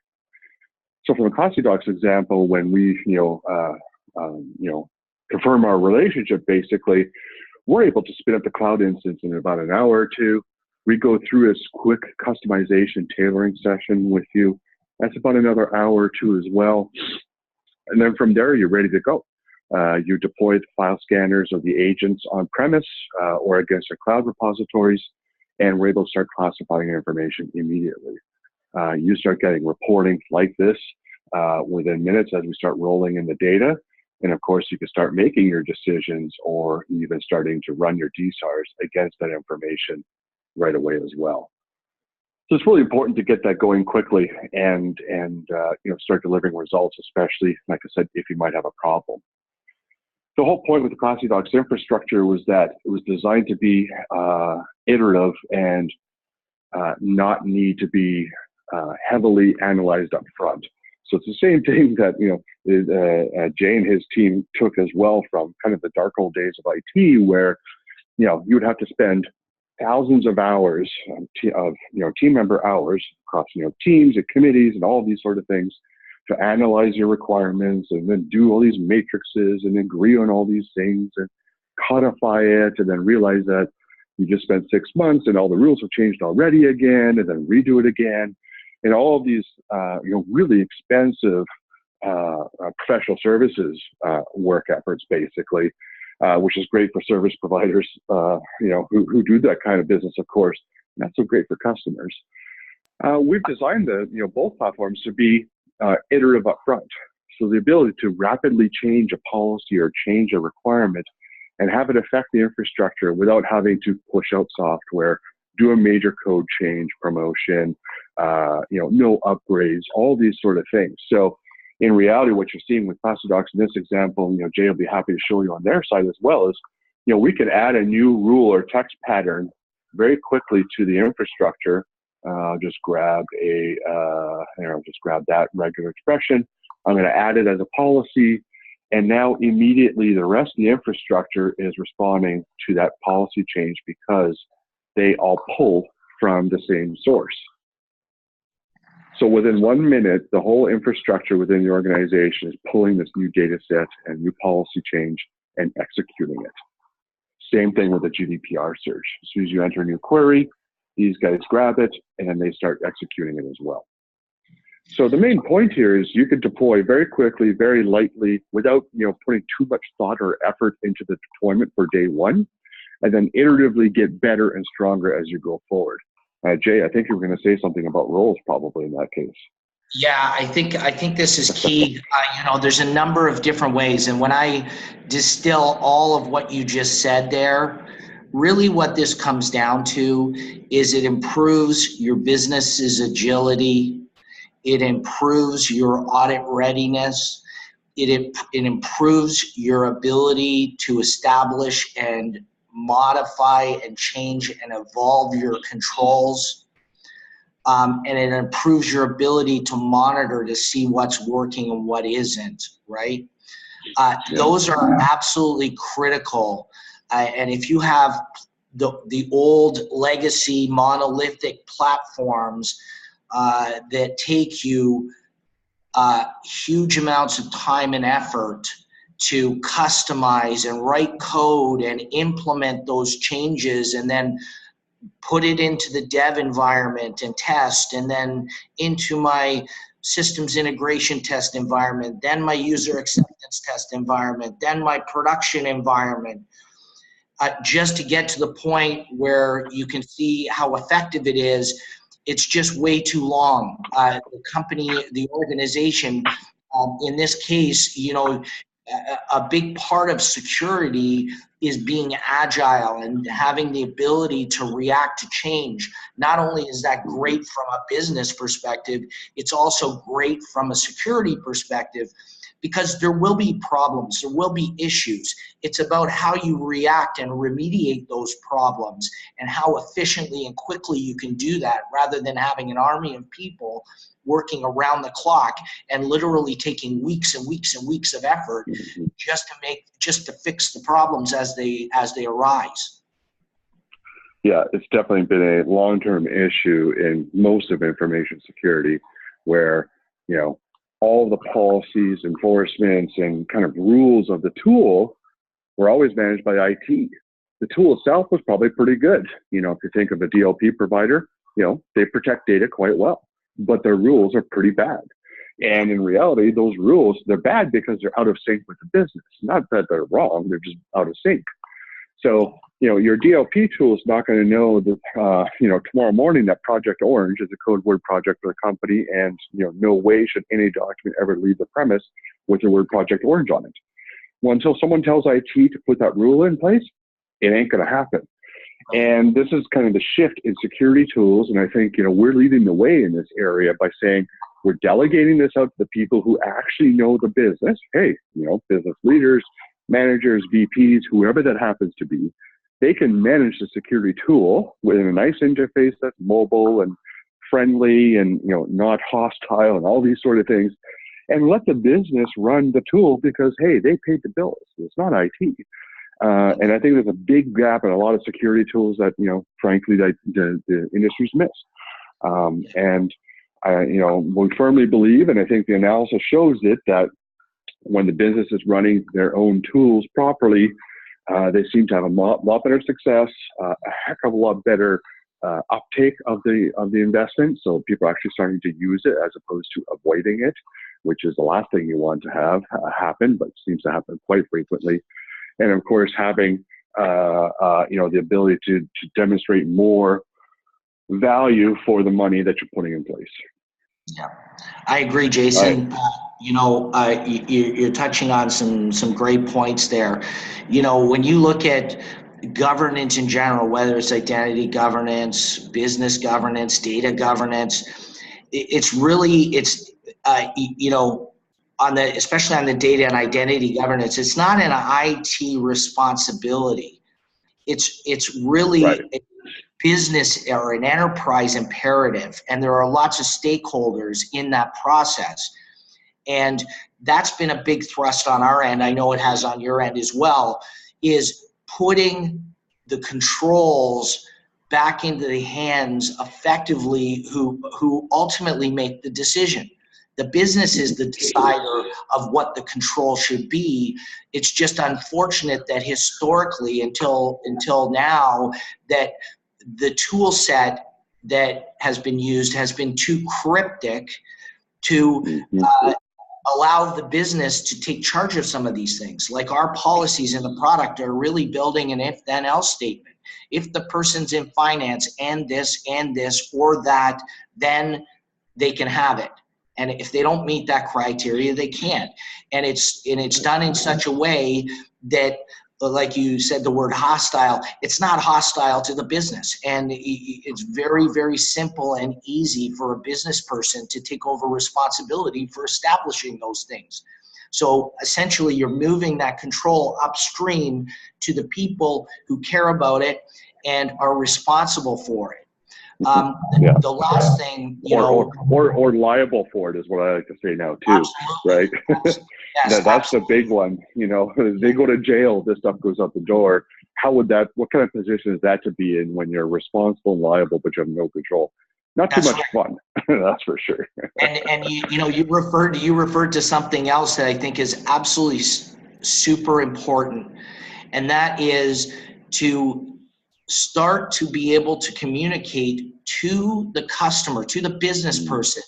So from the ClassyDocs example, when we confirm our relationship, basically, we're able to spin up the cloud instance in about an hour or two. We go through a quick customization tailoring session with you. That's about another hour or two as well. And then from there, you're ready to go. You deploy the file scanners or the agents on premise or against our cloud repositories, and we're able to start classifying information immediately. You start getting reporting like this within minutes as we start rolling in the data. And of course, you can start making your decisions or even starting to run your DSARs against that information right away as well. So it's really important to get that going quickly and start delivering results, especially, like I said, if you might have a problem. The whole point with the ClassyDocs infrastructure was that it was designed to be iterative and not need to be heavily analyzed up front. So it's the same thing that Jay and his team took as well from kind of the dark old days of IT, where you would have to spend thousands of hours of team member hours across teams and committees and all these sort of things to analyze your requirements and then do all these matrices and agree on all these things and codify it, and then realize that you just spent 6 months and all the rules have changed already again, and then redo it again. And all of these, really expensive professional services work efforts, basically, which is great for service providers, who do that kind of business, of course. Not so great for customers. We've designed both platforms to be iterative up front. So the ability to rapidly change a policy or change a requirement and have it affect the infrastructure without having to push out software, do a major code change, promotion, no upgrades, all these sort of things. So in reality, what you're seeing with ClassyDocs in this example, Jay will be happy to show you on their side as well, is, we can add a new rule or text pattern very quickly to the infrastructure. Just grab that regular expression. I'm going to add it as a policy. And now immediately the rest of the infrastructure is responding to that policy change because they all pull from the same source. So within 1 minute, the whole infrastructure within the organization is pulling this new data set and new policy change and executing it. Same thing with the GDPR search. As soon as you enter a new query, these guys grab it and then they start executing it as well. So the main point here is you could deploy very quickly, very lightly, without putting too much thought or effort into the deployment for day one, and then iteratively get better and stronger as you go forward. Jay, I think you were going to say something about roles probably in that case. Yeah, I think this is key. There's a number of different ways, and when I distill all of what you just said there, really what this comes down to is it improves your business's agility, it improves your audit readiness, it improves your ability to establish and modify and change and evolve your controls. And it improves your ability to monitor to see what's working and what isn't, right? Those are absolutely critical. And if you have the old legacy monolithic platforms that take you huge amounts of time and effort to customize and write code and implement those changes and then put it into the dev environment and test, and then into my systems integration test environment, then my user acceptance test environment, then my production environment, just to get to the point where you can see how effective it is. It's just way too long. The company, the organization, in this case, a big part of security is being agile and having the ability to react to change. Not only is that great from a business perspective, it's also great from a security perspective, because there will be problems, there will be issues. It's about how you react and remediate those problems and how efficiently and quickly you can do that, rather than having an army of people working around the clock and literally taking weeks and weeks and weeks of effort just to fix the problems as they arise. Yeah, it's definitely been a long-term issue in most of information security, where all the policies, enforcements, and kind of rules of the tool were always managed by IT. The tool itself was probably pretty good. If you think of a DLP provider, they protect data quite well, but their rules are pretty bad. And in reality, those rules, they're bad because they're out of sync with the business. Not that they're wrong, they're just out of sync. So, your DLP tool is not going to know that, tomorrow morning that Project Orange is a code word project for the company, and, no way should any document ever leave the premise with the word Project Orange on it. Well, until someone tells IT to put that rule in place, it ain't going to happen. And this is kind of the shift in security tools. And I think, we're leading the way in this area by saying we're delegating this out to the people who actually know the business. Hey, business leaders, managers, VPs, whoever that happens to be, they can manage the security tool within a nice interface that's mobile and friendly and, not hostile and all these sort of things, and let the business run the tool because, hey, they paid the bills. It's not IT. And I think there's a big gap in a lot of security tools that, frankly, that the industry's missed. And we firmly believe, and I think the analysis shows it, that when the business is running their own tools properly, they seem to have a lot better success, a heck of a lot better uptake of the investment. So people are actually starting to use it as opposed to avoiding it, which is the last thing you want to have happen, but seems to happen quite frequently. And of course, having the ability to demonstrate more value for the money that you're putting in place. Yeah, I agree, Jason. You're touching on some great points there. When you look at governance in general, whether it's identity governance, business governance, data governance, especially on the data and identity governance, it's not an IT responsibility. It's really right. a business or an enterprise imperative, and there are lots of stakeholders in that process. And that's been a big thrust on our end. I know it has on your end as well, is putting the controls back into the hands effectively who ultimately make the decision. The business is the decider of what the control should be. It's just unfortunate that historically, until now, that the tool set that has been used has been too cryptic to allow the business to take charge of some of these things. Like our policies in the product are really building an if then else statement. If the person's in finance and this or that, then they can have it. And if they don't meet that criteria, they can't. And it's done in such a way that, like you said, the word hostile, it's not hostile to the business. And it's very, very simple and easy for a business person to take over responsibility for establishing those things. So essentially, you're moving that control upstream to the people who care about it and are responsible for it. The last thing, or liable for it is what I like to say now too, right? Yes, that's the big one. They go to jail, this stuff goes out the door. What kind of position is that to be in when you're responsible and liable, but you have no control? Not too much fun, that's for sure. And you referred to something else that I think is absolutely super important, and that is to start to be able to communicate to the customer, to the business person.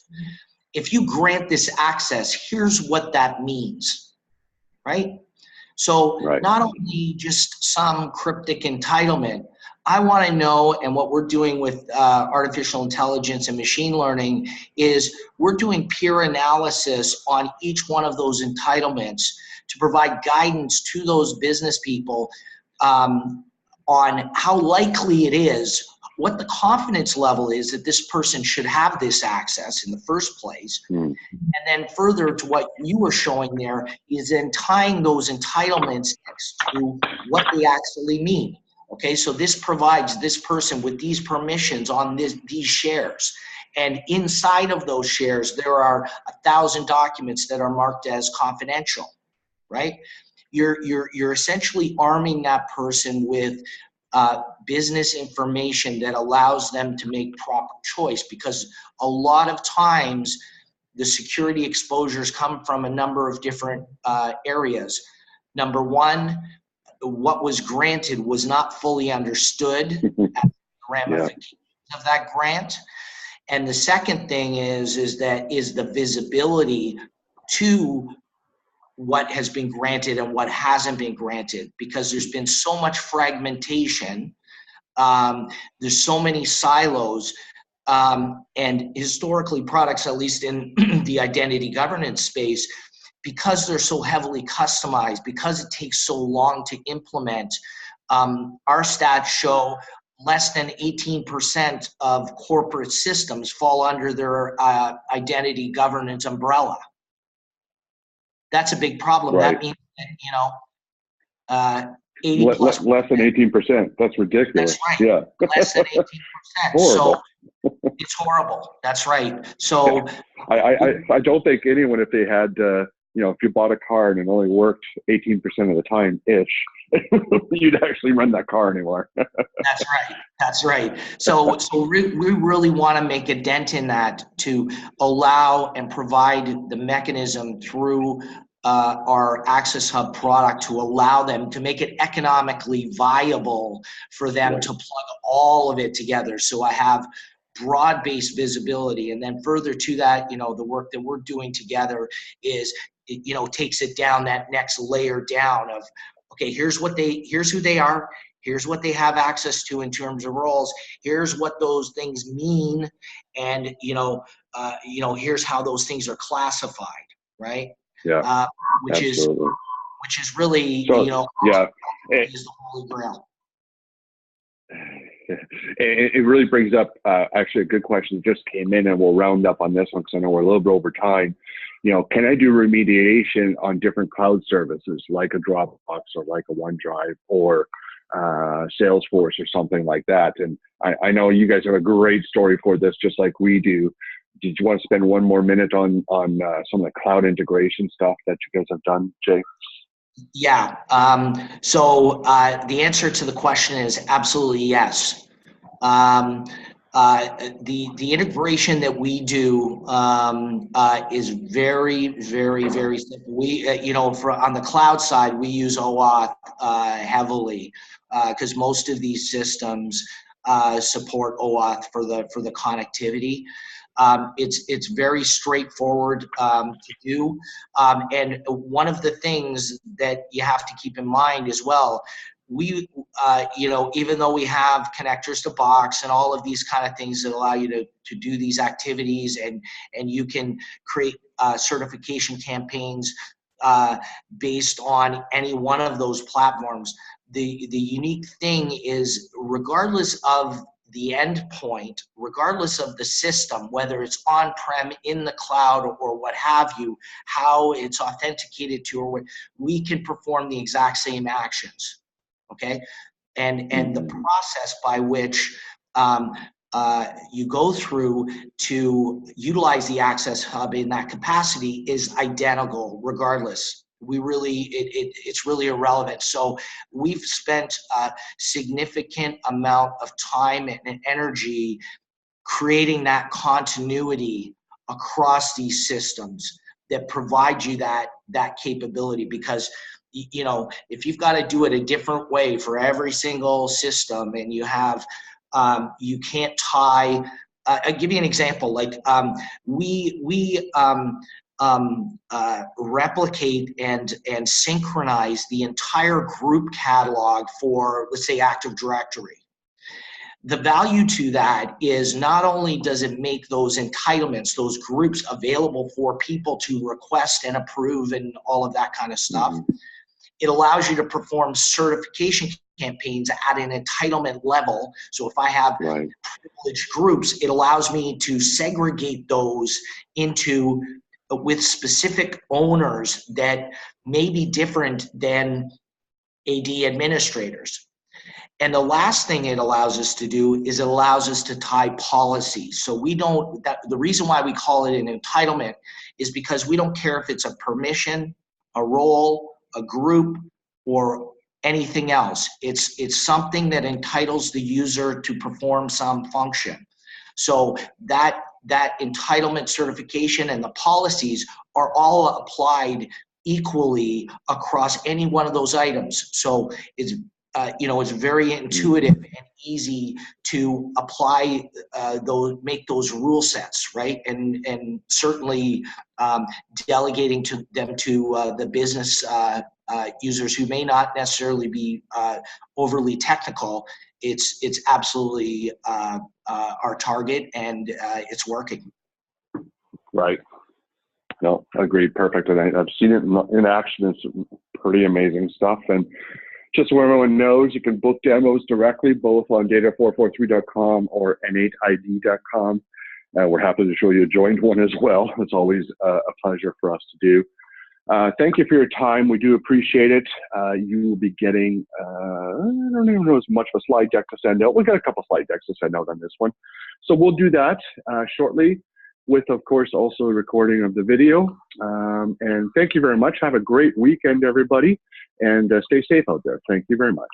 If you grant this access, here's what that means, right? So not only just some cryptic entitlement, I want to know, and what we're doing with artificial intelligence and machine learning is we're doing peer analysis on each one of those entitlements to provide guidance to those business people on how likely it is, what the confidence level is that this person should have this access in the first place. And then further to what you were showing there is then tying those entitlements to what they actually mean. Okay, so this provides this person with these permissions on these shares. And inside of those shares, there are 1,000 documents that are marked as confidential, right? You're essentially arming that person with business information that allows them to make proper choice, because a lot of times the security exposures come from a number of different areas. Number one, what was granted was not fully understood as the ramifications of that grant. And the second thing is the visibility to what has been granted and what hasn't been granted, because there's been so much fragmentation. There's so many silos. And historically, products, at least in the identity governance space, because they're so heavily customized, because it takes so long to implement, our stats show less than 18% of corporate systems fall under their identity governance umbrella. That's a big problem. That means that, 80 plus less than 18%. That's ridiculous. That's right. Yeah. Less than 18%. Horrible. So it's horrible. That's right. So I don't think anyone, if they had, if you bought a car and it only worked 18% of the time ish, you'd actually run that car anymore. That's right. So we really want to make a dent in that to allow and provide the mechanism through our Access Hub product to allow them to make it economically viable for them to plug all of it together. So I have broad-based visibility, and then further to that, the work that we're doing together is, takes it down that next layer down of, okay, here's who they are, here's what they have access to in terms of roles, here's what those things mean, and here's how those things are classified, right? Yeah, which absolutely. is really, so, is the holy grail. It really brings up actually a good question that just came in, and we'll round up on this one because I know we're a little bit over time. Can I do remediation on different cloud services like a Dropbox or like a OneDrive or Salesforce or something like that? And I know you guys have a great story for this, just like we do. did you want to spend one more minute on some of the cloud integration stuff that you guys have done, Jay? Yeah. So the answer to the question is absolutely yes. The integration that we do is very, very, very simple. We, on the cloud side, we use OAuth heavily because most of these systems support OAuth for the connectivity. It's very straightforward to do. And one of the things that you have to keep in mind as well, we, even though we have connectors to Box and all of these kind of things that allow you to do these activities, and you can create certification campaigns based on any one of those platforms. The unique thing is, regardless of the endpoint, regardless of the system, whether it's on-prem, in the cloud, or what have you, how it's authenticated to, or what, we can perform the exact same actions. Okay, and the process by which you go through to utilize the Access Hub in that capacity is identical, regardless. We really, it's really irrelevant. So we've spent a significant amount of time and energy creating that continuity across these systems that provide you that capability, because if you've got to do it a different way for every single system, and you have you can't tie. I'll give you an example. Like we replicate and synchronize the entire group catalog for, let's say, Active Directory. The value to that is, not only does it make those entitlements, those groups, available for people to request and approve and all of that kind of stuff, it allows you to perform certification campaigns at an entitlement level. So if I have privileged groups, it allows me to segregate those into with specific owners that may be different than AD administrators. And the last thing it allows us to do is it allows us to tie policies. So we don't, the reason why we call it an entitlement is because we don't care if it's a permission, a role, a group, or anything else. It's something that entitles the user to perform some function. So that entitlement certification and the policies are all applied equally across any one of those items. So it's it's very intuitive and easy to apply make those rule sets, right? And certainly delegating them to the business users who may not necessarily be overly technical. It's absolutely our target, and it's working. Right. No, agreed. Perfect. And I've seen it in action. It's pretty amazing stuff. And just so everyone knows, you can book demos directly, both on data443.com or n8id.com. We're happy to show you a joined one as well. It's always a pleasure for us to do. Thank you for your time. We do appreciate it. You will be getting, I don't even know as much of a slide deck to send out. We've got a couple slide decks to send out on this one. So we'll do that shortly, with, of course, also a recording of the video. And thank you very much. Have a great weekend, everybody. And stay safe out there. Thank you very much.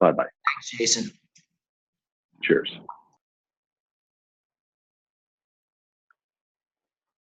Bye-bye. Thanks, Jason. Cheers.